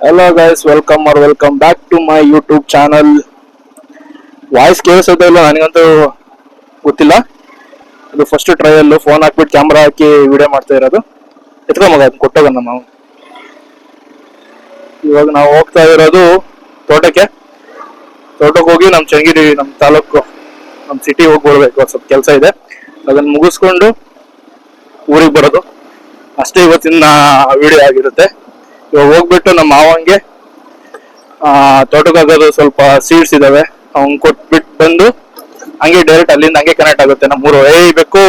Hello guys, welcome back to my YouTube channel. Voice ಕೇಳಿಸೋದೇ ಇಲ್ಲ ನನಗಂತೂ ಗೊತ್ತಿಲ್ಲ. ಇದು ಫಸ್ಟ್ ಟ್ರಯಲ್ ಫೋನ್ ಹಾಕ್ಬಿಟ್ಟು ಕ್ಯಾಮ್ರಾ ಹಾಕಿ ವಿಡಿಯೋ ಮಾಡ್ತಾ ಇರೋದು. ಎತ್ಕೊ ಮಗ ಕೊಟ್ಟೋಗ ನಾವು. ಇವಾಗ ನಾವು ಹೋಗ್ತಾ ಇರೋದು ತೋಟಕ್ಕೆ ಹೋಗಿ ನಮ್ಮ ಚನ್ನಗಿರಿ ನಮ್ಮ ತಾಲೂಕು ನಮ್ಮ ಸಿಟಿ ಹೋಗಿ ಬರ್ಬೇಕು. ಸ್ವಲ್ಪ ಕೆಲಸ ಇದೆ, ಅದನ್ನ ಮುಗಿಸ್ಕೊಂಡು ಊರಿಗೆ ಬರೋದು ಅಷ್ಟೇ ಇವತ್ತಿನ ವಿಡಿಯೋ ಆಗಿರುತ್ತೆ. ಇವಾಗ ಹೋಗ್ಬಿಟ್ಟು ನಮ್ಮ ಮಾವಂಗೆ ತೋಟಕ್ಕಾಗೋದು ಸ್ವಲ್ಪ ಸೀಡ್ಸ್ ಇದಾವೆ, ಅವ್ನ್ ಕೊಟ್ಬಿಟ್ಟು ಬಂದು ಹಂಗೆ ಡೈರೆಕ್ಟ್ ಅಲ್ಲಿಂದ ಹಂಗೆ ಕನೆಕ್ಟ್ ಆಗುತ್ತೆ ನಮ್ಮೂರು. ಬೇಕು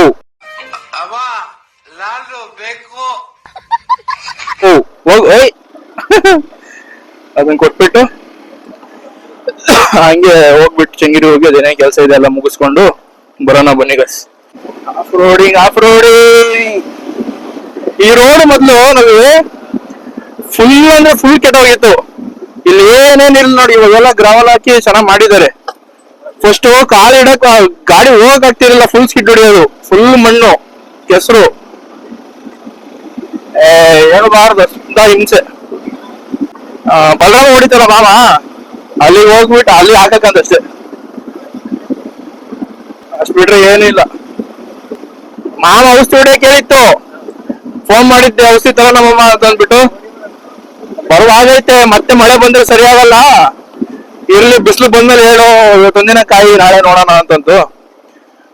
ಅದನ್ನ ಕೊಟ್ಬಿಟ್ಟು ಹಂಗೆ ಹೋಗ್ಬಿಟ್ಟು ಚಂಗಿರಿ ಹೋಗಿ ಅದೇನೇ ಕೆಲಸ ಇದೆ ಎಲ್ಲ ಮುಗಿಸ್ಕೊಂಡು ಬರೋಣ ಬನ್ನಿ ಗಸ್. ಆಫ್ ರೋಡಿಂಗ್ ಈ ರೋಡ್ ಮೊದ್ಲು ನಮಗೆ ಫುಲ್ ಅಂದ್ರೆ ಫುಲ್ ಕೆಟ್ಟೋಗಿತ್ತು. ಇಲ್ಲಿ ಏನೇನಿಲ್ಲ ನೋಡಿ, ಇವಾಗೆಲ್ಲ ಗ್ರಾವಲ್ ಹಾಕಿ ಚೆನ್ನಾಗಿ ಮಾಡಿದ್ದಾರೆ. ಫಸ್ಟ್ ಕಾಲು ಇಡಕ್ ಗಾಡಿ ಹೋಗಕ್ ಆಗ್ತಿರಲಿಲ್ಲ, ಫುಲ್ ಸ್ಕಿಡ್ ಹೊಡಿಯೋದು, ಫುಲ್ ಮಣ್ಣು ಕೆಸರು, ಹೇಳ್ಬಾರ್ದು ಅಷ್ಟ ಹಿಂಸೆ. ಬಲರಾಮ ಹೊಡಿತಾರ ಮಾಮ, ಅಲ್ಲಿಗೆ ಹೋಗ್ಬಿಟ್ಟು ಅಲ್ಲಿ ಹಾಕಕ್ಕಂತಷ್ಟೇ, ಅಷ್ಟ್ ಬಿಟ್ರೆ ಏನಿಲ್ಲ. ಮಾಮ ಔಷಧಿ ಹೊಡಿಯಕ್ ಹೇಳಿತ್ತು, ಫೋನ್ ಮಾಡಿದ್ದೆ ಔಷಧಿ ತಗೋ ನಮ್ಮಮ್ಮ ಅಂತ ಅಂದ್ಬಿಟ್ಟು. ಬರುವಾಗೈತೆ, ಮತ್ತೆ ಮಳೆ ಬಂದ್ರೆ ಸರಿ ಆಗಲ್ಲ, ಇರ್ಲಿ ಬಿಸಿಲು ಬಂದ್ಮೇಲೆ ಹೇಳು, ಇವತ್ತೊಂದಿನ ಕಾಯಿ ನಾಳೆ ನೋಡೋಣ ಅಂತಂತು.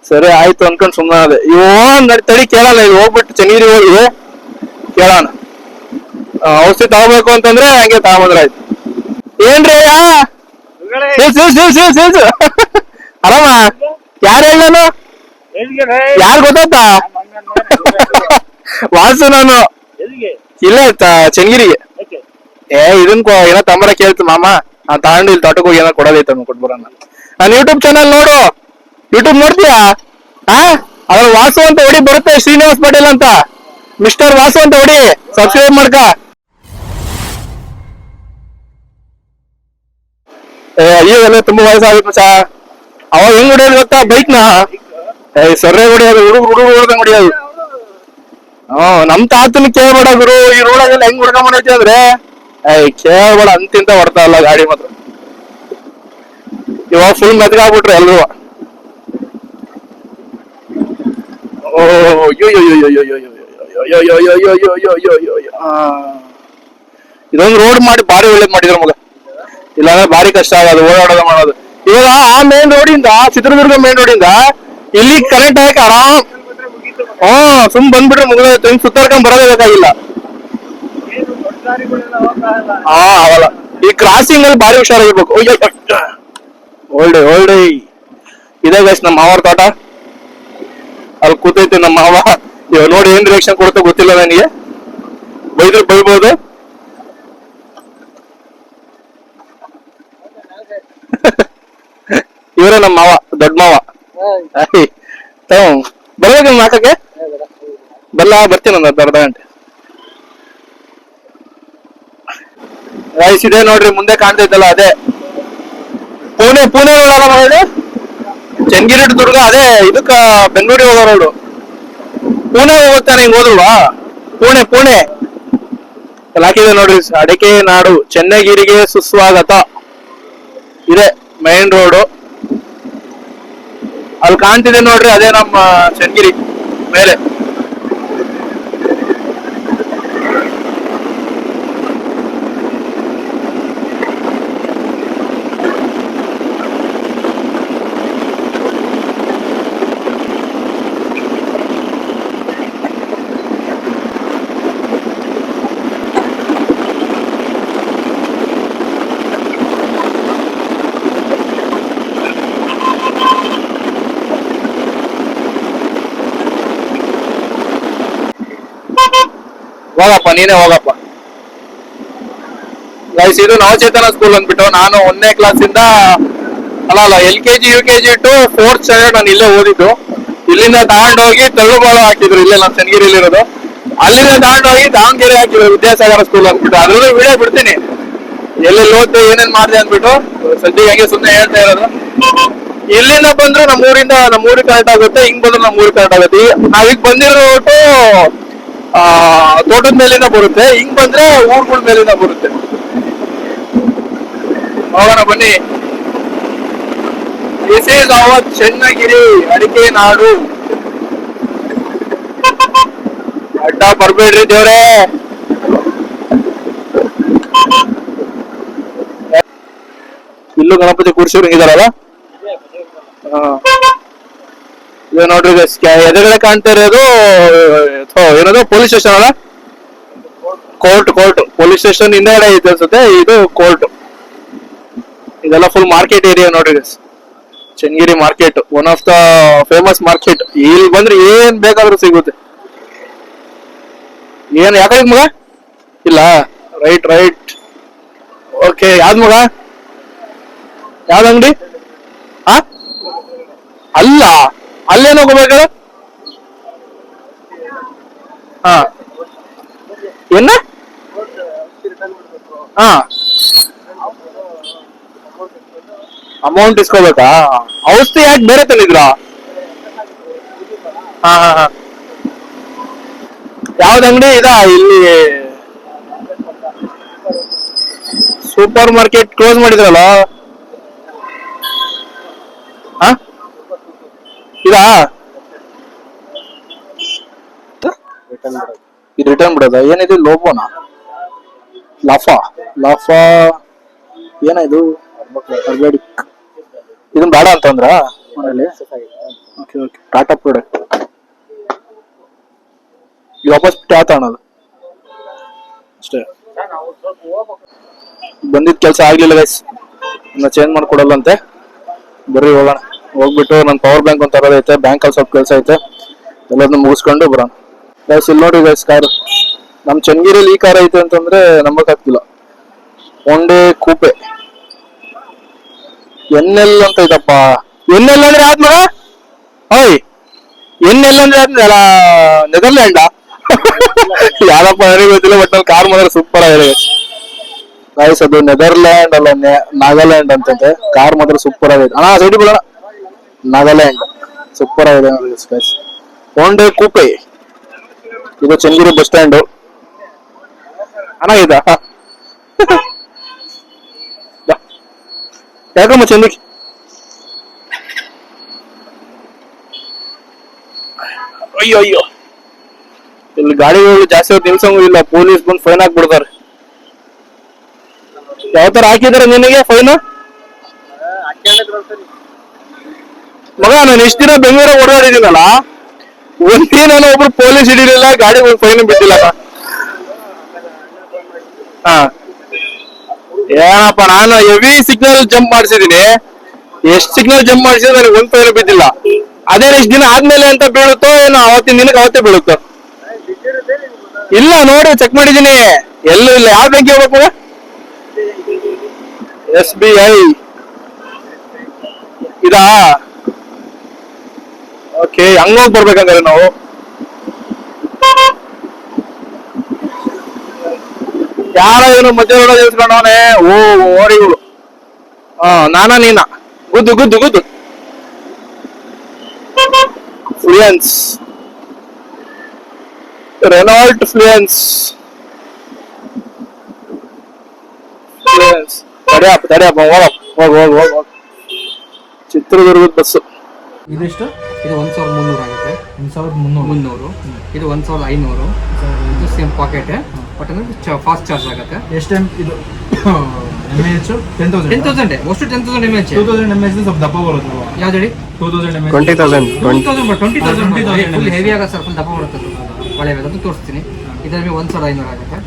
ಸರಿ ಆಯ್ತು ಅನ್ಕೊಂಡ್ ಸುಮ್ಮನೆ ಅದೇ. ತಡಿ ಕೇಳಲ್ಲ, ಇಲ್ಲಿ ಹೋಗ್ಬಿಟ್ಟು ಚನ್ನಗಿರಿ ಹೋಗಿ ಕೇಳೋಣ. ಔಷಧಿ ತಗೋಬೇಕು ಅಂತಂದ್ರೆ ಹಂಗೆ ತಗೊಂಡ್ರೆ ಆಯ್ತು. ಏನ್ರಿ ಆರಾಮ? ಯಾರು ಹೇಳ ನಾನು, ಯಾರು ಗೊತ್ತಾಯ್ತಾ? ವಾಸು ನಾನು ಇಲ್ಲೇ ಚನ್ನಗಿರಿಗೆ. ಇದನ್ ಏನೋ ತಂಬರ ಕೇಳ್ತು ಮಾಮ, ತಗೊಂಡು ಇಲ್ಲಿ ತೋಟಕ್ಕೆ ಹೋಗಿ ಏನೋ ಕೊಡೋದೈತ ಕೊಟ್ಬರೋಣ. ನಾನು ಯೂಟ್ಯೂಬ್ ಚಾನಲ್ ನೋಡು, ಯೂಟ್ಯೂಬ್ ನೋಡ್ತೀಯಾ? ಅದ್ರ ವಾಸು ಅಂತ ಹೊಡಿ ಬರುತ್ತೆ, ಶ್ರೀನಿವಾಸ್ ಪಟೇಲ್ ಅಂತ, ಮಿಸ್ಟರ್ ವಾಸು ಅಂತ ಹೊಡಿ, ಸಬ್ಸ್ಕ್ರೈಬ್ ಮಾಡ್ಕ. ಈಗೆಲ್ಲ ತುಂಬಾ ವಯಸ್ಸಾಗಿತ್ತು ಮಚ. ಅವಾಗ ಹೆಂಗ್ ಹೊಡಿಯೋದು ಗೊತ್ತಾ ಬೈಕ್ ನ? ಸೊರ್ರೆ ಹೊಡಿಯೋದು, ಹುಡುಗ ಹೊಡ್ದಂಗ್ ಹೊಡಿಯೋದು. ನಮ್ ತಾತನ ಕೇಳ್ಬೇಡ ಗುರು, ಈ ರೋಡಾಗೆಲ್ಲ ಹೆಂಗ್ ಹುಡ್ಕೊಂಬಂದೈತಿ ಅಂದ್ರೆ ಕೇಳ್ಬೇಡ, ಅಂತಿಂತ ಹೊಡ್ತಾ ಇಲ್ಲ ಗಾಡಿ ಮಾತ್ರ. ಇವಾಗ ಫುಲ್ ಮೆತ್ಗಾಗ್ಬಿಟ್ರು ಎಲ್ರು. ಇದೊಂದು ರೋಡ್ ಮಾಡಿ ಬಾರಿ ಒಳ್ಳೇದ್ ಮಾಡಿದ್ರು ಮಗ, ಇಲ್ಲಾಂದ್ರೆ ಬಾರಿ ಕಷ್ಟ ಆಗೋದು ಓಡಾಡೋದು ಮಾಡೋದು. ಇವಾಗ ಆ ಮೇನ್ ರೋಡಿಂದ, ಚಿತ್ರದುರ್ಗ ಮೇನ್ ರೋಡಿಂದ ಇಲ್ಲಿ ಕನೆಕ್ಟ್ ಆಗಕ್ಕೆ ಆರಾಮ್. ಸುಮ್ ಬಂದ್ಬಿಟ್ರೆ ಮುಗಿದೋಯ್ತು, ಹಿಂಗ್ ಸುತ್ತಾಡ್ಕೊಂಡ್ ಬರೋದೇ ಬೇಕಾಗಿಲ್ಲ. ಅವಲ್ಲ, ಈ ಕ್ರಾಸಿಂಗ್ ಅಲ್ಲಿ ಬಾರಿ ಹುಷಾರಾಗಿರ್ಬೇಕು. ಓಲ್ಡೆ ಇದೇ ಗೈಸ್ ನಮ್ಮ ಮಾವರ ತೋಟ, ಅಲ್ಲಿ ಕೂತೈತೆ ನಮ್ಮ ಮಾವ. ಇವಾಗ ನೋಡಿ ಏನ್ ರಿಯಾಕ್ಷನ್ ಕೊಡುತ್ತೋ ಗೊತ್ತಿಲ್ಲ ನನಗೆ, ಬೈದ್ರೆ ಬೈಬೋದು. ಇವರೇ ನಮ್ಮ ಮಾವ, ದೊಡ್ಡ ಮಾವ. ಬರ್ಬೇಕು ನಿಮ್ ನಾಟಕ್ಕೆ? ಬರ್ತೀನಿ ಒಂದು ಅರ್ಧ ಗಂಟೆ. ರೈಸ್ ಇದೆ ನೋಡ್ರಿ, ಮುಂದೆ ಕಾಣ್ತೈತಲ್ಲ ಅದೇ ಪುಣೆ ರೋಡ್ ಅಲ್ಲ ಹೇಳಿ, ಚನ್ನಗಿರಿ ಟು ದುರ್ಗ ಅದೇ ಇದಕ್ಕ ಬೆಂಗಳೂರಿಗೆ ಹೋಗೋ ರೋಡು. ಪುಣೆ ಹೋಗ್ತಾನೆ ಹಿಂಗ್ ಹೋದ್ರಲ್ವಾ, ಪುಣೆ ಅಲ್ಲಿ ಹಾಕಿದೆ ನೋಡ್ರಿ, ಅಡಿಕೆ ನಾಡು ಚೆನ್ನಗಿರಿಗೆ ಸುಸ್ವಾಗತ ಇದೆ ಮೈನ್ ರೋಡು. ಅಲ್ಲಿ ಕಾಣ್ತಿದೆ ನೋಡ್ರಿ, ಅದೇ ನಮ್ಮ ಚನ್ನಗಿರಿ ಮೇಲೆ. ಹೋಗಪ್ಪ, ನೀನೇ ಹೋಗಪ್ಪ. ಗೈಸ್ ಇದು ನವಚೇತನ ಸ್ಕೂಲ್ ಅಂದ್ಬಿಟ್ಟು, ನಾನು 1ನೇ ಕ್ಲಾಸಿಂದ ಅಲ್ಲ LKG UKG to 4th standard ನಾನು ಇಲ್ಲೇ ಓದಿದ್ದು. ಇಲ್ಲಿಂದ ತಗೊಂಡೋಗಿ ತಳ್ಳುಬಾಳು ಹಾಕಿದ್ರು, ಇಲ್ಲೇ ನಮ್ಮ ಚನ್ನಗಿರಿಲಿ ಇರೋದು. ಅಲ್ಲಿಂದ ತಗೊಂಡೋಗಿ ದಾವಣಗೆರೆ ಹಾಕಿದ್ರು, ವಿದ್ಯಾಸಾಗರ ಸ್ಕೂಲ್ ಅಂದ್ಬಿಟ್ಟು. ಅದ್ರಲ್ಲೂ ವಿಡಿಯೋ ಬಿಡ್ತೀನಿ, ಎಲ್ಲೆಲ್ಲಿ ಓದ್ತೆ ಏನೇನ್ ಮಾಡಿದೆ ಅಂದ್ಬಿಟ್ಟು. ಸದ್ಯಕ್ಕೆ ಹಂಗೆ ಸುಮ್ಮನೆ ಹೇಳ್ತಾ ಇರೋದು. ಇಲ್ಲಿಂದ ಬಂದ್ರು ನಮ್ಮೂರಿಗೆ ಕನೆಕ್ಟ್ ಆಗುತ್ತೆ, ಹಿಂಗ್ ಬಂದ್ರು ನಮ್ಮೂರಿಗೆ ಕನೆಕ್ಟ್ ಆಗುತ್ತೆ. ನಾವೀಗ ಬಂದಿರೋ ತೋಟದ ಮೇಲಿಂದ ಬರುತ್ತೆ, ಹಿಂಗ್ ಬಂದ್ರೆ ಊರುಗಳ ಮೇಲಿಂದ ಬರುತ್ತೆ. ಹೋಗೋಣ ಬನ್ನಿ. ದಿಸ್ ಈಸ್ ಅವರ್ ಚನ್ನಗಿರಿ ಅಡಿಕೆ ನಾಡು. ಅಡ್ಡ ಬರ್ಬೇಡ್ರಿ ದೇವ್ರೆ. ಇಲ್ಲೂ ಗಣಪತಿ ಕೂರ್ಸಿವ್ರು ಹಿಂಗಿದಾರಲ್ಲ. ಇದು ನೋಡ್ರಿ ಎದುರುಗಡೆ ಕಾಣ್ತಾ ಇರೋದು ಏನದು ಪೊಲೀಸ್ ಸ್ಟೇಷನ್ ಅಲ್ಲ, ಕೋರ್ಟ್ ಪೊಲೀಸ್ ಸ್ಟೇಷನ್ ಹಿಂದೆಗಡೆ ಐತೆ ಅನ್ಸುತ್ತೆ. ಇದು ಕೋರ್ಟ್. ಇದೆಲ್ಲ ಫುಲ್ ಮಾರ್ಕೆಟ್ ಏರಿಯಾ ನೋಡ್ರಿ. Channagiri market one of the famous market. ಇಲ್ಲಿ ಬಂದ್ರೆ ಏನ್ ಬೇಕಾದ್ರೂ ಸಿಗುತ್ತೆ. ಏನ್ ಯಾಕಡೆ ಮಗ ಇಲ್ಲ, ರೈಟ್ ಓಕೆ. ಯಾವ್ದ್ ಮಗ, ಯಾವ್ದು ಅಂಗಡಿ? ಅಲ್ಲ, ಅಲ್ಲೇನು ಹೋಗ್ಬೇಕು? ಹಾ ಏನ? ಹಾ ಅಮೌಂಟ್ ಇಸ್ಕೋಬೇಕಾ? ಔಷಧಿ ಯಾಕೆ ಬೇರೆ ತಂದಿದ್ರ? ಹಾ ಯಾವ್ದು ಅಂಗಡಿ ಇದಾ? ಇಲ್ಲಿ ಸೂಪರ್ ಮಾರ್ಕೆಟ್ ಕ್ಲೋಸ್ ಮಾಡಿದ್ರಲ್ಲ. ಇದಾ ಇದು ರಿಟರ್ನ್ ಬಿಡೋದ? ಏನಿದೆ ಲೋಬೋನಾ? ಲಾಫಾ ಏನಿದು? ಇದನ್ ಬೇಡ ಅಂತಂದ್ರ ಮನೇಲಿ. ಟಾಟಾ ಪ್ರಾಡಕ್ಟ್ ವಾಪಸ್ ಯಾವ ತಗೊಳೋದು ಅಷ್ಟೇ. ಬಂದಿದ್ ಕೆಲಸ ಆಗ್ಲಿಲ್ಲ ಗೈಸ್, ಇನ್ನ ಚೇಂಜ್ ಮಾಡ್ಕೊಡಲ್ಲಂತೆ. ಬರ್ರಿ ಹೋಗೋಣ. ಹೋಗ್ಬಿಟ್ಟು ನನ್ ಪವರ್ ಬ್ಯಾಂಕ್ ಅಂತ ತರೋದೈತೆ, ಬ್ಯಾಂಕ್ ಅಲ್ಲಿ ಸ್ವಲ್ಪ ಕೆಲಸ ಐತೆ, ಎಲ್ಲದನ್ನ ಮುಗಿಸ್ಕೊಂಡು ಬರೋಣ. ಗೈಸ್ ಇಲ್ಲಿ ನೋಡಿ ಗೈಸ್, ಕಾರು ನಮ್ ಚನ್ನಗಿರಿಯಲ್ಲಿ ಈ ಕಾರ್ ಐತೆ ಅಂತಂದ್ರೆ ನಂಬಕ್ ಆಗ್ತಿಲ್ಲ. ಒಂಡೇ ಕೂಪೆ ಎನ್ಎಲ್ ಅಂತ ಐತಪ್ಪ. ಎನ್ಎಲ್ ಅಂದ್ರೆ ಆದ್ಮಗ ಓಯ್, ಎನ್ಎಲ್ ಅಂದ್ರೆ ಆದ್ಮೇಲೆ ನೆದರ್ಲ್ಯಾಂಡ ಯಾರಪ್ಪ ನನಗೆ ಗೊತ್ತಿಲ್ಲ, ಬಟ್ ನಾವು ಕಾರ್ ಮಾತ್ರ ಸೂಪರ್ ಆಗಿದೆ ಗೈಸ್. ಅದು ನೆದರ್ಲ್ಯಾಂಡ್ ಅಲ್ಲ, ನಾಗಾಲ್ಯಾಂಡ್ ಅಂತಂತೆ. ಕಾರ್ ಮಾತ್ರ ಸೂಪರ್ ಆಗಿದೆ ಅಣ್ಣ. ಸೈಡ್ ಬಿಡೋಣ. ನಾಗಾಲ್ಯಾಂಡ್ ಸೂಪರ್ ಆಗಿದೆ ಗೈಸ್. ಒಂಡೇ ಕೂಪೆ. ಇದು ಚನ್ನಗಿರಿ ಬಸ್ ಸ್ಟ್ಯಾಂಡ್ ಅಣ್ಣ. ಇದ ಯಾಕಮ್ಮ ಚಂದಿಗೆ ಅಯ್ಯೋ ಇಲ್ಲಿ ಗಾಡಿಗಳು ಜಾಸ್ತಿ ಹೊತ್ತು ನಿಲ್ಸಂಗೂ ಇಲ್ಲ, ಪೊಲೀಸ್ ಬಂದು ಫೈನ್ ಹಾಕ್ಬಿಡ್ತಾರೆ. ಯಾವ ತರ ಹಾಕಿದಾರೆ ನಿನಗೆ ಫೈನ್? ಮಗ ನಾನು ಇಷ್ಟ ದಿನ ಬೆಂಗಳೂರಾಗ ಓಡಾಡಿದ್ದೀನಲ್ಲ, ಒಂದಿನ ಒಬ್ರು ಪೊಲೀಸ್ ಹಿಡಿಲಿಲ್ಲ, ಗಾಡಿ ಫೈನ್ ಬಿದ್ದಿಲ್ಲ. ಹಾ ಏನಪ್ಪ, ನಾನು ಹೆವಿ ಸಿಗ್ನಲ್ ಜಂಪ್ ಮಾಡಿಸಿದೀನಿ. ಎಷ್ಟ್ ಸಿಗ್ನಲ್ ಜಂಪ್ ಮಾಡಿಸಿದ್ರೆ ನನಗೆ ಒಂದ್ ಫೈನ್ ಬಿದ್ದಿಲ್ಲ. ಅದೇ ಎಷ್ಟು ದಿನ ಆದ್ಮೇಲೆ ಅಂತ ಬೀಳುತ್ತೋ ಏನೋ, ಅವತ್ತಿನ ದಿನಕ್ಕೆ ಅವತ್ತೇ ಬೀಳುತ್ತೋ ಇಲ್ಲ ನೋಡಿ, ಚೆಕ್ ಮಾಡಿದೀನಿ. ಎಲ್ಲೂ ಇಲ್ಲ. ಯಾವ ಬ್ಯಾಂಕ್ ಹೋಗ್ಬೇಕು? SBI ಇದಾ? ಓಕೆ, ಹಂಗೋಗಿ ಬರ್ಬೇಕಂದ್ರೆ ನಾವು. ಯಾರ ಏನು ಮಧ್ಯ ನಿಲ್ಸ್ಕೊಂಡವನೆ? ಓರಿಗಳು. ನೀನ ಗುದ್ದು ಫ್ಲೂಯೆನ್ಸ್, ರೆನಾಲ್ಟ್ ಫ್ಲೂಯೆನ್ಸ್. ತಡೆಯಪ್ಪ ಹೋಗ. ಚಿತ್ರದುರ್ಗದ ಬಸ್ಸು. ಇದೆಷ್ಟು? ಇದು 1300 ಆಗುತ್ತೆ. 1300. ಇದು 1500. ಇದು ಸೇಮ್ ಪಾಕೆಟ್, ಬಟ್ ಅಂದ್ರೆ ಫಾಸ್ಟ್ ಚಾರ್ಜ್ ಆಗುತ್ತೆ. ಎಷ್ಟು ಟೈಮ್ ಇದು mAh? 10,000 most 10,000 mAh. 2000 mAh ಸ್ವಲ್ಪ ದಪ್ಪ ಬರುತ್ತೆ. ಯಾವ್ದು ಹೇಳಿ? 2000 mAh. 20,000 ಫುಲ್ ಹೆವಿ ಆಗ ಸರ್, ಫುಲ್ ದಪ್ಪ ಬರುತ್ತೆ. ಒಳ್ಳೆ ಅದು ತೋರಿಸ್ತೀನಿ. ಇದರಲ್ಲಿ 1500 ಆಗುತ್ತೆ.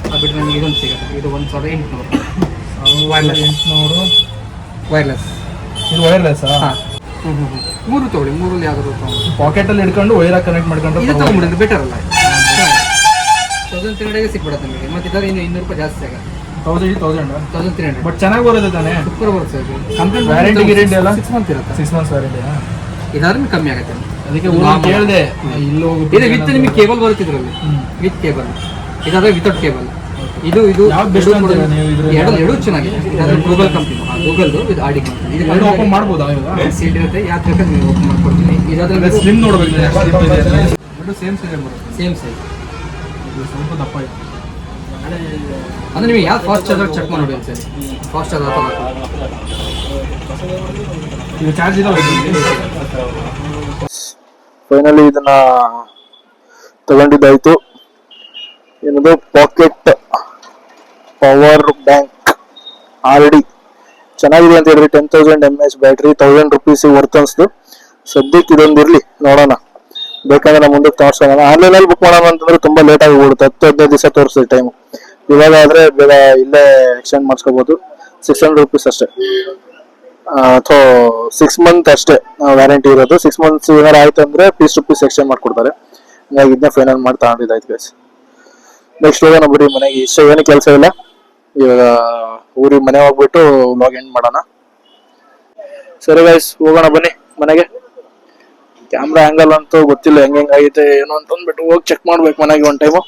ಅದು ಬಿಟ್ಟರೆ ನಮಗೆ ಇದೊಂದು ಸಿಗುತ್ತೆ. ಇದು 1800 ವೈರ್ಲೆಸ್. ಇದು ವೈರ್ಲೆಸ್. ಮೂರು ತಗೊಳ್ಳಿ, ಮೂರಲ್ಲಿ ಯಾವ್ದಾದ್ರು ತಗೊಳ್ಳಿ. ಪಾಕೆಟ್ ಅಲ್ಲಿ ಇಟ್ಕೊಂಡು ವೈರ್ ಕನೆಕ್ಟ್ ಮಾಡ್ಕೊಂಡು ಇದು ತಗೊಂಡ್ಬಿಡಿದ್ರೆ ಬೆಟರ್ ಅಲ್ಲ? 1300 ಸಿಕ್ಬಿಡುತ್ತೆ ನಿಮಗೆ. ಮತ್ತೆ ಇದರ ಇನ್ನು 200 ರೂಪಾಯಿ ಜಾಸ್ತಿ ಆಗುತ್ತೆ. 1300. ಬಟ್ ಚೆನ್ನಾಗಿ ಬರುತ್ತೆ ತಾನೆ? ಸೂಪರ್ ಬರುತ್ತೆ. ಕಂಪ್ಲೀಟ್ ವ್ಯಾರಂಟಿ ಗ್ಯಾರಂಟಿ ಎಲ್ಲ 6 ಮಂತ್ ಇರುತ್ತೆ. 6 ಮಂತ್ಸ್ ವ್ಯಾರಂಟಿ. ಇದಾದ್ರೂ ಕಮ್ಮಿ ಆಗುತ್ತೆ. ಅದಕ್ಕೆ ಕೇಳಿದೆ. ಇಲ್ಲಿ ಇದು ವಿತ್ ನಿಮಗೆ ಕೇಬಲ್ ಬರುತ್ತೆ ಇದರಲ್ಲಿ, ವಿತ್ ಕೇಬಲ್. ಇದಾದ್ರೆ ವಿತೌಟ್ ಕೇಬಲ್. ಇದು ಎರಡು ಚೆನ್ನಾಗಿದೆ. ಇದಾದ್ರೆ ಗೂಗಲ್ ಕಂಪ್ನಿ, ಗೂಗಲ್ದು ಇದು ಆಡಿ ಕಂಪ್ನಿ. ಇದು ಓಪನ್ ಮಾಡ್ಬೋದಾ? ಸೀಟ್ ಇರುತ್ತೆ, ಯಾವ್ದು ಬೇಕಾದ್ರೆ ನೀವು ಓಪನ್ ಮಾಡ್ಕೊಡ್ತೀನಿ. ಇದಾದ್ರೆ ಸ್ಲಿಮ್ ನೋಡ್ಬೇಕು. ಎರಡು ಸೇಮ್ ಸೈಜ್ ಬರುತ್ತೆ. ಸೇಮ್ ಸೈಜ್ ಸ್ವಲ್ಪ ದಪ್ಪ ಇದೆ. ಅಂದ್ರೆ ನಿಮಗೆ ಯಾವ್ದು ಫಾಸ್ಟ್ ಚಾರ್ಜರ್ ಚೆಕ್ ಮಾಡಿ ಸರಿ, ಫಾಸ್ಟ್ ಚಾರ್ಜರ್ ಅಥವಾ ಇದು ಚಾರ್ಜ್ ಇದೆ. ಫೈನಲಿ ಇದನ್ನ ತಗೊಂಡಿದ್ದಾಯ್ತು. ಏನದು ಪಾಕೆಟ್ ಪವರ್ ಬ್ಯಾಂಕ್ ಆಲ್ರೆಡಿ ಚೆನ್ನಾಗಿದೆ ಅಂತ ಹೇಳಿದ್ರೆ 10,000 mAh ಬ್ಯಾಟ್ರಿ, 1000 rupees ವರ್ತ್ ಅನ್ಸ್ತು. ಸದ್ಯಕ್ಕೆ ಇದೊಂದು ಇರ್ಲಿ, ನೋಡೋಣ. ಬೇಕಂದ್ರೆ ನಾವು ಮುಂದಕ್ಕೆ ತೋರ್ಸೋಣ. ಆನ್ಲೈನಲ್ಲಿ ಬುಕ್ ಮಾಡೋಣ ಅಂತಂದ್ರೆ ತುಂಬಾ ಲೇಟ್ ಆಗಿ ಹೋಗುತ್ತೆ, 10-15 ದಿವಸ ತೋರಿಸ್ತದೆ ಟೈಮ್. ಇವಾಗ ಆದ್ರೆ ಬೇಗ ಇಲ್ಲೇ ಎಕ್ಸ್ಚೇಂಜ್ ಮಾಡಿಸ್ಕೋಬಹುದು. 600 rupees ಅಷ್ಟೇ, ಅಥವಾ 6 months ಅಷ್ಟೇ ವ್ಯಾರಂಟಿ ಇರೋದು. 6 months ಏನಾರು ಆಯ್ತು ಅಂದ್ರೆ ₹30 ಎಕ್ಸ್ಚೇಂಜ್ ಮಾಡ್ಕೊಡ್ತಾರೆ. ಹಂಗಾಗಿ ಇದನ್ನ ಫೈನಲ್ ಮಾಡಿ ತಗೊಂಡಿದ್ದಾಯ್ತು ಗೈಸ್. ನೆಕ್ಸ್ಟ್ ಹೋಗೋಣ ಬಿಡಿ ಮನೆಗೆ. ಇಷ್ಟ ಏನು ಕೆಲಸ ಇಲ್ಲ, ಇವಾಗ ಊರಿಗೆ ಮನೆ ಹೋಗ್ಬಿಟ್ಟು ವ್ಲಾಗ್ ಎಂಡ್ ಮಾಡೋಣ. ಸರಿ ಗೈಸ್, ಹೋಗೋಣ ಬನ್ನಿ ಮನೆಗೆ. ಕ್ಯಾಮ್ರಾ ಆಂಗಲ್ ಅಂತೂ ಗೊತ್ತಿಲ್ಲ ಹೆಂಗೈತೆ ಏನೋ ಅಂತ ಅಂದ್ಬಿಟ್ಟು ಹೋಗಿ ಚೆಕ್ ಮಾಡ್ಬೇಕು ಮನೆಗೆ ಒಂದ್ ಟೈಮು.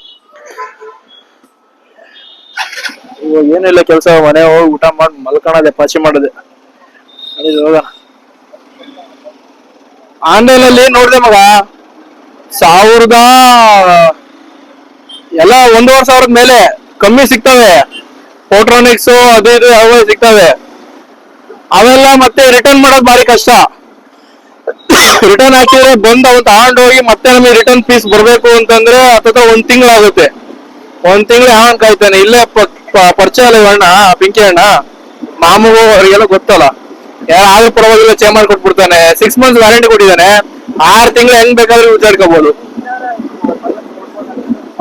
ಇವಾಗ ಏನಿಲ್ಲ ಕೆಲಸ, ಮನೆ ಹೋಗಿ ಊಟ ಮಾಡಿ ಮಲ್ಕೊಳದೆ, ಪಾಚಿ ಮಾಡೋದೆ. ಹೋಗೋಣ. ಆನ್ಲೈನ್ ಅಲ್ಲಿ ನೋಡಿದೆ ಮಗ, 1000 ಎಲ್ಲ 1,500 ಮೇಲೆ ಕಮ್ಮಿ ಸಿಗ್ತವೆ. ಫೋಟ್ರಾನಿಕ್ಸ್ ಅದು ಇದು ಯಾವ ಸಿಗ್ತವೆ. ಅವೆಲ್ಲ ಮತ್ತೆ ರಿಟರ್ನ್ ಮಾಡೋದು ಭಾರಿ ಕಷ್ಟ. ರಿಟರ್ನ್ ಹಾಕಿದ್ರೆ ಬಂದು ಅವನ್ ತಗೊಂಡು ಹೋಗಿ ಮತ್ತೆ ನಮಗೆ ರಿಟರ್ನ್ ಪೀಸ್ ಬರ್ಬೇಕು ಅಂತಂದ್ರೆ ಅಥವಾ 1 ತಿಂಗಳಾಗುತ್ತೆ. 1 ತಿಂಗಳು ಯಾವನ್ ಕಾಯ್ತಾನೆ. ಇಲ್ಲೇ ಪರಿಚಯ ಅಲ್ಲ ಅಣ್ಣ, ಪಿಂಕಿ ಅಣ್ಣ, ಮಾಮೂಗು ಅವ್ರಿಗೆಲ್ಲ ಗೊತ್ತಲ್ಲ, ಯಾರು ಪರವಾಗಿಲ್ಲ ಚೇಂಜ್ ಮಾಡಿ ಕೊಟ್ಬಿಡ್ತಾನೆ. 6 months ವ್ಯಾರಂಟಿ ಕೊಟ್ಟಿದ್ದಾನೆ. 6 ತಿಂಗಳು ಹೆಂಗ್ ಬೇಕಾದ್ರೂ ಯೂಸ್ ಮಾಡ್ಕೋಬಹುದು.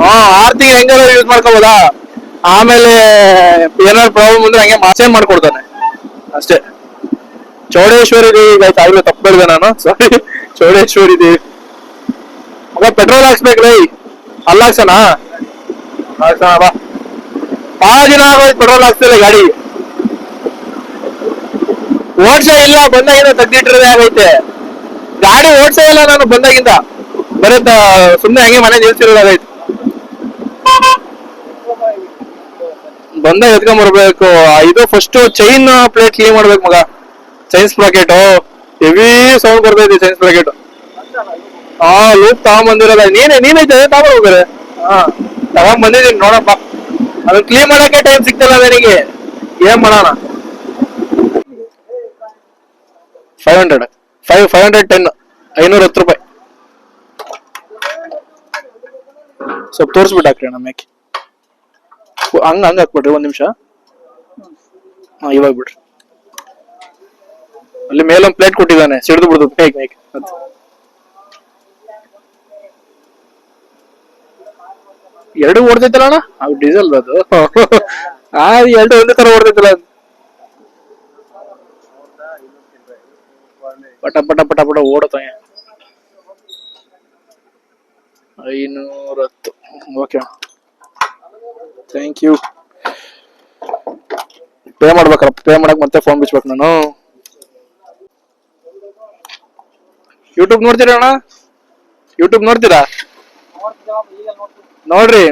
6 ತಿಂಗಳು ಹೆಂಗಾದ್ರೂ ಯೂಸ್ ಮಾಡ್ಕೋಬಹುದಾ. ಆಮೇಲೆ ಏನಾದ್ರು ಪ್ರಾಬ್ಲಮ್ ಅಂದ್ರೆ ಹಂಗೆ ಚೇಂಜ್ ಮಾಡ್ಕೊಡ್ತಾನೆ ಅಷ್ಟೇ. ಚೌಡೇಶ್ವರಿ ದೇವಿ ಆಯ್ತು, ಆಗ್ಲೂ ತಪ್ಪು ಹೇಳಿದೆ ನಾನು, ಸಾರಿ. ಚೌಡೇಶ್ವರಿ ದೇವಿ ಮಗ ಪೆಟ್ರೋಲ್ ಹಾಕ್ಸ್ಬೇಕ್ರಿ. ಅಲ್ಲ ಹಾಕ್ಸೋಣ ಬಾ. ಭಾಳ ದಿನ ಆಗೋಯ್ತು ಪೆಟ್ರೋಲ್ ಹಾಕ್ತಿಲ್ಲ ಗಾಡಿ. ಓಡ್ಸೇ ಇಲ್ಲ, ಬಂದಾಗಿಂದ ತೆಗ್ದಿಟ್ಟಿರೋದೇ ಆಗೈತೆ ಗಾಡಿ. ಓಡ್ಸೇ ಇಲ್ಲ ನಾನು ಬಂದಾಗಿಂದ, ಬರೀ ಸುಮ್ಮನೆ ಹಂಗೆ ಮನೆ ನಿಲ್ಸಿರೋದಾಗೈತೆ. ಬಂದಾಗ ಎತ್ಕೊಂಡ್ಬರ್ಬೇಕು. ಇದು ಫಸ್ಟ್ ಚೈನ್ ಪ್ಲೇಟ್ ಕ್ಲೀನ್ ಮಾಡ್ಬೇಕು ಮಗ. ಚೈನ್ ಸ್ಪ್ರಾಕೆಟ್ ಹೆವಿ ಸೌಂಡ್ ಬರ್ತೈತಿ. ಚೈನ್ ಸ್ಪ್ರಾಕೆಟ್ ಲೂಪ್ ತಗೊಂಡ್ಬಂದಿರೋದ ನೀನೈತೆ ತಗೊಂಡ್ಬರ್ಬೇಕಾರೆ. ತಗೊಂಡ್ ಬಂದಿದ್ದೀನಿ ನೋಡಪ್ಪ. ಅದನ್ನ ಕ್ಲೀನ್ ಮಾಡಕ್ಕೆ ಟೈಮ್ ಸಿಗ್ತಲ್ಲ ನನಗೆ, ಏನ್ ಮಾಡೋಣ. 510 510 ರೂಪಾಯಿ. ಸ್ವಲ್ಪ ತೋರಿಸ್ಬಿಟ್ಟು ಹಾಕ್ರಿ ಅಣ್ಣ ಮೇಕೆ. ಹಂಗ ಹಾಕ್ಬಿಡ್ರಿ, 1 ನಿಮಿಷ. ಇವಾಗ ಬಿಡ್ರಿ. ಅಲ್ಲಿ ಮೇಲೊಂದು ಪ್ಲೇಟ್ ಕೊಟ್ಟಿದ್ದಾನೆ, ಸಿಡಿದು ಬಿಡ್ದು ಮೇಕೆ. ಎರಡು ಓಡ್ತೈತಲ್ಲ ಅಣ್ಣ, ಅದು ಡೀಸೆಲ್ ಅದು. ಎರಡು ಒಂದೇ ತರ ಓಡ್ತೈತಲ್ಲ. ಪಟ ಪಟ ಪಟ ಪಟ ಓಡುತ್ತ. 510. Okay, thank you. ಪೇ ಮಾಡ್ಬೇಕಲ್ಲ, ಪೇ ಮಾಡಕ್ ಮತ್ತೆ ಫೋನ್ ಬಿಚ್ಬೇಕು ನಾನು. ಯೂಟ್ಯೂಬ್ ನೋಡ್ತೀರಾ ಅಣ್ಣ? ಯೂಟ್ಯೂಬ್ ನೋಡ್ತೀರಾ? ನೋಡ್ರಿ,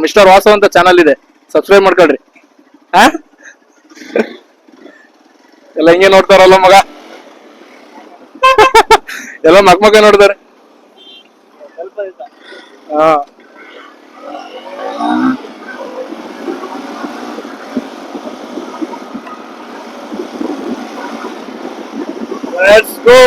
ಮಿಸ್ಟರ್ ವಾಸು ಅಂತ ಚಾನಲ್ ಇದೆ, ಸಬ್ಸ್ಕ್ರೈಬ್ ಮಾಡ್ಕೊಳ್ರಿ. ಎಲ್ಲ ಹಿಂಗೆ ನೋಡ್ತಾರಲ್ಲ ಮಗ, ಎಲ್ಲ ಮಕ್ಕ ನೋಡ್ತಾರೆ. Let's go.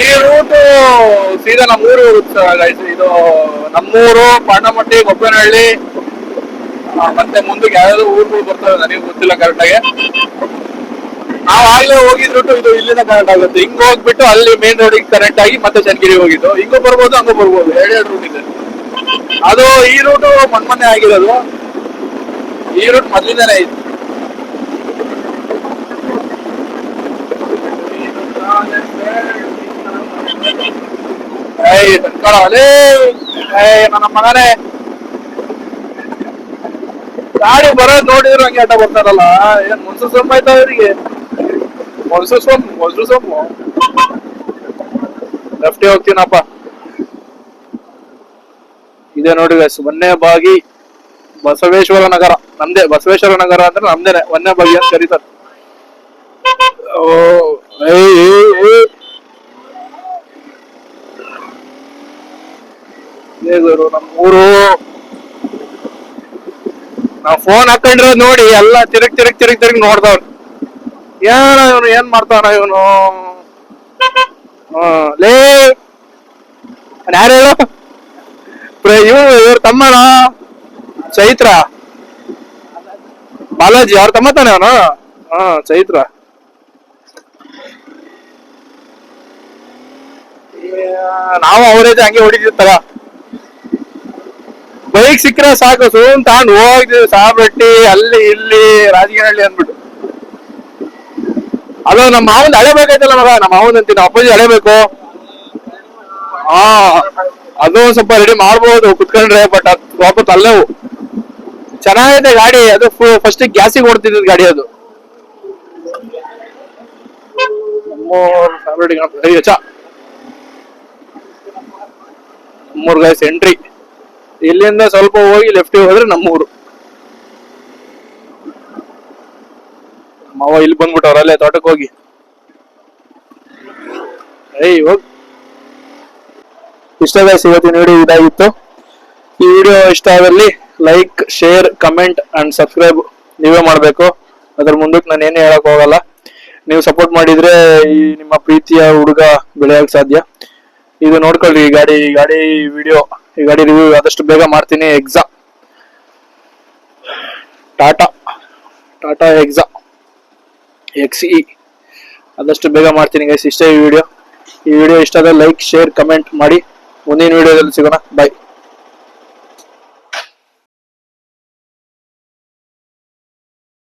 ಈ ರೂಟು ಸೀದಾ ನಮ್ಮೂರು ಹೋಗುತ್ತೆ ಗೈಸ್. ಇದು ನಮ್ಮೂರು, ಪಾಂಡಮಟ್ಟಿ, ಗೊಬ್ಬನಹಳ್ಳಿ, ಮತ್ತೆ ಮುಂದಕ್ಕೆ ಯಾವ್ಯಾವ ಊರುಗಳು ಬರ್ತವೆ ನನಗೆ ಗೊತ್ತಿಲ್ಲ ಕರೆಕ್ಟಾಗಿ. ನಾವು ಆಗ್ಲೇ ಹೋಗಿದ್ ರೂಟು ಇದು ಇಲ್ಲಿಂದ ಕನೆಕ್ಟ್ ಆಗುತ್ತೆ. ಹಿಂಗ್ ಹೋಗ್ಬಿಟ್ಟು ಅಲ್ಲಿ ಮೇನ್ ರೋಡಿಗೆ ಕನೆಕ್ಟ್ ಆಗಿ ಮತ್ತೆ ಚನ್ನಗಿರಿ ಹೋಗಿದ್ದು. ಹಿಂಗೂ ಬರ್ಬೋದು, ಹಂಗೂ ಬರ್ಬೋದು, 2 ರೂಟ್ ಇದೆ. ಅದು ಈ ರೂಟ್ ಮೊನ್ನೆ ಆಗಿರೋದು, ಈ ರೂಟ್ ಮೊದ್ಲಿಂದಾನೆ ಐತಿ. ನನ್ನ ಮಗನೇ ಗಾಡಿ ಬರೋದ್ ನೋಡಿದ್ರು ಹಂಗೆ ಆಟ ಬರ್ತಾರಲ್ಲ, ಏನ್ ಮೊಸರು ಸೊಂಬ ಆಯ್ತಾವ ಇವರಿಗೆ. ಮೊಸರು ಸೊಂಬು ಲೆಫ್ಟಿ ಹೋಗ್ತೀನಪ್ಪ. ಇದೆ ನೋಡಿ ಗೈಸ್, ಒಂದೇ ಬಾಗಿ ಬಸವೇಶ್ವರ ನಗರ. ನಮ್ದೇ ಬಸವೇಶ್ವರ ನಗರ ಅಂದ್ರೆ ನಮ್ದೇನೆ, ಒಂದೇ ಬಾಗಿ ಅಂತ ಕರೀತಾರೆ. ಓ ಗುರು ನಮ್ಮೂರು. ನಾವ್ ಫೋನ್ ಹಾಕೊಂಡಿರೋದ್ ನೋಡಿ ಎಲ್ಲ ತಿರುಗ್ ನೋಡ್ದವ್ರು. ಇವನು ಏನ್ ಮಾಡ್ತಾನ ಇವನು. ಲೇ ಯಾರು ಹೇಳು, ಇವ್ರ ತಮ್ಮನ ಚೈತ್ರ, ಬಾಲಾಜಿ ಅವ್ರ ತಮ್ಮ ತಾನೆ ಅವನು. ಚೈತ್ರ. ನಾವು ಅವರೇಜ್ ಹಂಗೆ ಹೊಡಿತಿರ್ತಾರ. ಬೈಕ್ ಸಿಕ್ಕರೆ ಸಾಕು, ಸುಮ್ ತಗೊಂಡು ಹೋಗ್ತೀವಿ ಸಾಬ್ರಟ್ಟಿ ಅಲ್ಲಿ ಇಲ್ಲಿ ರಾಜಗಿರಹಳ್ಳಿ ಅಂದ್ಬಿಟ್ಟು. ಅದು ನಮ್ಮ ಮಾವನ್ ಹಳೆಬೇಕೈತಲ್ಲ ಮಗ, ನಮ್ಮ ಮಾವನ್ ಅಂತೀನಿ ಅಪ್ಪಾಜಿ ಹಳೆಬೇಕು. ಅದು ಸ್ವಲ್ಪ ರೆಡಿ ಮಾಡ್ಬೋದು ಕುತ್ಕೊಂಡ್ರೆ, ಬಟ್ ಅದು ವಾಪಸ್ ಅಲ್ಲೇವು. ಚೆನ್ನಾಗೈತೆ ಗಾಡಿ. ಅದು ಫಸ್ಟ್ ಗ್ಯಾಸಿಗೆ ಓಡ್ತಿದ್ದ ಗಾಡಿ ಅದು. ನಮ್ಮೂರ್ ಗೈಸ್ ಎಂಟ್ರಿ. ಇಲ್ಲಿಂದ ಸ್ವಲ್ಪ ಹೋಗಿ ಲೆಫ್ಟ್ ಹೋದ್ರೆ ನಮ್ಮೂರು. ಮಾವ ಇಲ್ಲಿ ಬಂದ್ಬಿಟ್ಟವ್ರ, ಅಲ್ಲೇ ತೋಟಕ್ಕೆ ಹೋಗಿ. ಹೋಗ್. ಇಷ್ಟ ಗೈಸ್, ಇವತ್ತಿನ ವಿಡಿಯೋ ಇದಾಗಿತ್ತು. ಈ ವಿಡಿಯೋ ಇಷ್ಟ ಆದಲ್ಲಿ like, share, comment and subscribe ನೀವೇ ಮಾಡ್ಬೇಕು. ಅದ್ರ ಮುಂದಕ್ಕೆ ನಾನು ಏನೇ ಹೇಳಕ್ ಹೋಗಲ್ಲ. ನೀವು ಸಪೋರ್ಟ್ ಮಾಡಿದ್ರೆ ಈ ನಿಮ್ಮ ಪ್ರೀತಿಯ ಹುಡುಗ ಬೆಳೆಯಕ್ ಸಾಧ್ಯ. ಇದು ನೋಡ್ಕೊಳ್ರಿ, ಈ ಗಾಡಿ ವಿಡಿಯೋ, ಈ ಗಾಡಿ ರಿವ್ಯೂ ಆದಷ್ಟು ಬೇಗ ಮಾಡ್ತೀನಿ. ಟಾಟಾ ಎಕ್ಸಾ XE ಆದಷ್ಟು ಬೇಗ ಮಾಡ್ತೀನಿ ಗೈಸ್. ಇಷ್ಟೇ ಈ ವಿಡಿಯೋ ಇಷ್ಟ ಆದ್ರೆ ಲೈಕ್, ಶೇರ್, ಕಮೆಂಟ್ ಮಾಡಿ. ಮುಂದಿನ ವಿಡಿಯೋದಲ್ಲಿ ಸಿಗೋಣ. ಬಾಯ್.